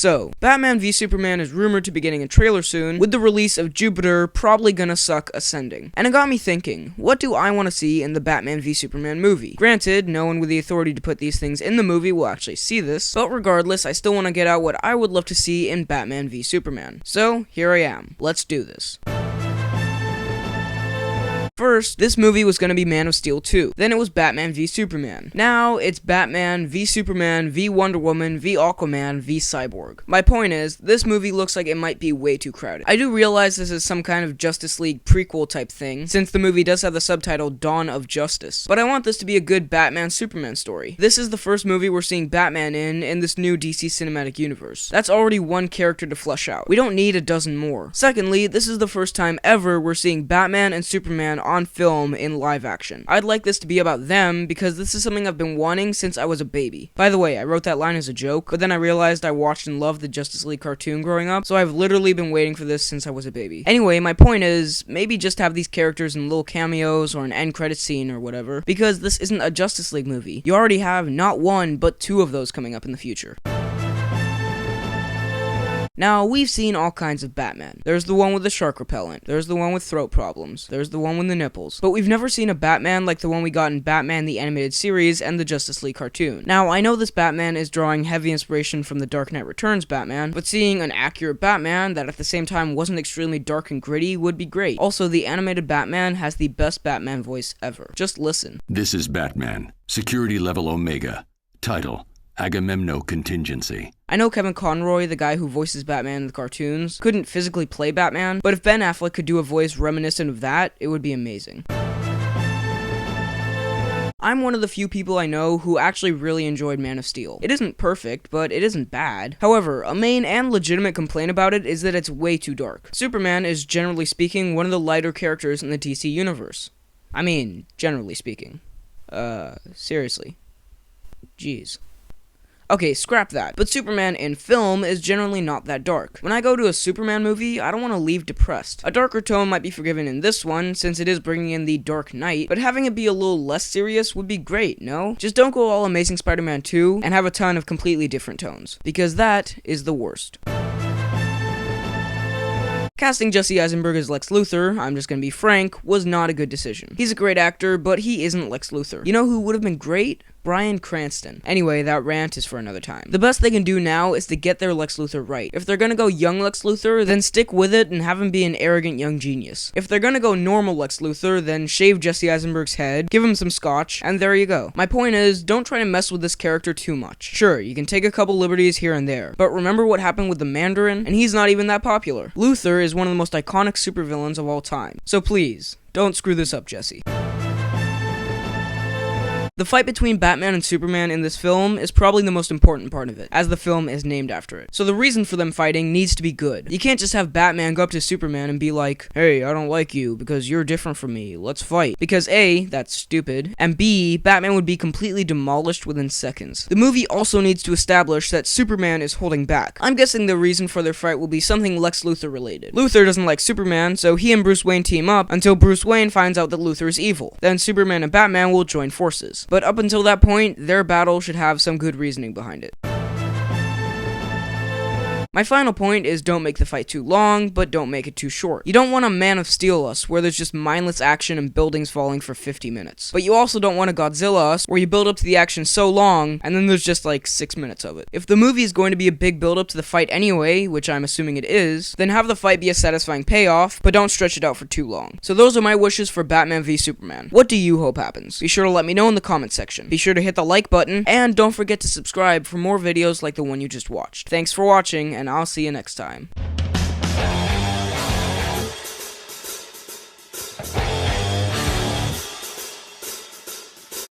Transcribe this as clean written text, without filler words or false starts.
So, Batman v Superman is rumored to be getting a trailer soon, with the release of Jupiter probably gonna suck ascending. And it got me thinking, what do I want to see in the Batman v Superman movie? Granted, no one with the authority to put these things in the movie will actually see this, but regardless, I still want to get out what I would love to see in Batman v Superman. So, here I am. Let's do this. First, this movie was going to be Man of Steel 2. Then it was Batman v Superman. Now, it's Batman v Superman v Wonder Woman v Aquaman v Cyborg. My point is, this movie looks like it might be way too crowded. I do realize this is some kind of Justice League prequel type thing, since the movie does have the subtitle Dawn of Justice. But I want this to be a good Batman-Superman story. This is the first movie we're seeing Batman in this new DC cinematic universe. That's already one character to flesh out. We don't need a dozen more. Secondly, this is the first time ever we're seeing Batman and Superman on film in live action. I'd like this to be about them because this is something I've been wanting since I was a baby. By the way, I wrote that line as a joke, but then I realized I watched and loved the Justice League cartoon growing up, so I've literally been waiting for this since I was a baby. Anyway, my point is, maybe just have these characters in little cameos or an end credit scene or whatever, because this isn't a Justice League movie. You already have not one, but two of those coming up in the future. Now, we've seen all kinds of Batman. There's the one with the shark repellent, there's the one with throat problems, there's the one with the nipples, but we've never seen a Batman like the one we got in Batman the Animated Series and the Justice League cartoon. Now, I know this Batman is drawing heavy inspiration from the Dark Knight Returns Batman, but seeing an accurate Batman that at the same time wasn't extremely dark and gritty would be great. Also, the animated Batman has the best Batman voice ever. Just listen. This is Batman. Security level Omega. Title: Agamemno Contingency. I know Kevin Conroy, the guy who voices Batman in the cartoons, couldn't physically play Batman, but if Ben Affleck could do a voice reminiscent of that, it would be amazing. I'm one of the few people I know who actually really enjoyed Man of Steel. It isn't perfect, but it isn't bad. However, a main and legitimate complaint about it is that it's way too dark. Superman is, generally speaking, one of the lighter characters in the DC universe. I mean, generally speaking. Seriously. Jeez. Okay, scrap that, but Superman in film is generally not that dark. When I go to a Superman movie, I don't want to leave depressed. A darker tone might be forgiven in this one, since it is bringing in the Dark Knight, but having it be a little less serious would be great, no? Just don't go all Amazing Spider-Man 2 and have a ton of completely different tones, because that is the worst. Casting Jesse Eisenberg as Lex Luthor, I'm just gonna be frank, was not a good decision. He's a great actor, but he isn't Lex Luthor. You know who would have been great? Bryan Cranston. Anyway, that rant is for another time. The best they can do now is to get their Lex Luthor right. If they're gonna go young Lex Luthor, then stick with it and have him be an arrogant young genius. If they're gonna go normal Lex Luthor, then shave Jesse Eisenberg's head, give him some scotch, and there you go. My point is, don't try to mess with this character too much. Sure, you can take a couple liberties here and there, but remember what happened with the Mandarin? And he's not even that popular. Luthor is one of the most iconic supervillains of all time. So please, don't screw this up, Jesse. The fight between Batman and Superman in this film is probably the most important part of it, as the film is named after it. So the reason for them fighting needs to be good. You can't just have Batman go up to Superman and be like, "Hey, I don't like you because you're different from me, let's fight." Because A, that's stupid, and B, Batman would be completely demolished within seconds. The movie also needs to establish that Superman is holding back. I'm guessing the reason for their fight will be something Lex Luthor related. Luthor doesn't like Superman, so he and Bruce Wayne team up until Bruce Wayne finds out that Luthor is evil. Then Superman and Batman will join forces. But up until that point, their battle should have some good reasoning behind it. My final point is don't make the fight too long, but don't make it too short. You don't want a Man of Steel Us, where there's just mindless action and buildings falling for 50 minutes. But you also don't want a Godzilla Us, where you build up to the action so long, and then there's just like 6 minutes of it. If the movie is going to be a big build up to the fight anyway, which I'm assuming it is, then have the fight be a satisfying payoff, but don't stretch it out for too long. So those are my wishes for Batman v Superman. What do you hope happens? Be sure to let me know in the comments section. Be sure to hit the like button, and don't forget to subscribe for more videos like the one you just watched. Thanks for watching, and I'll see you next time.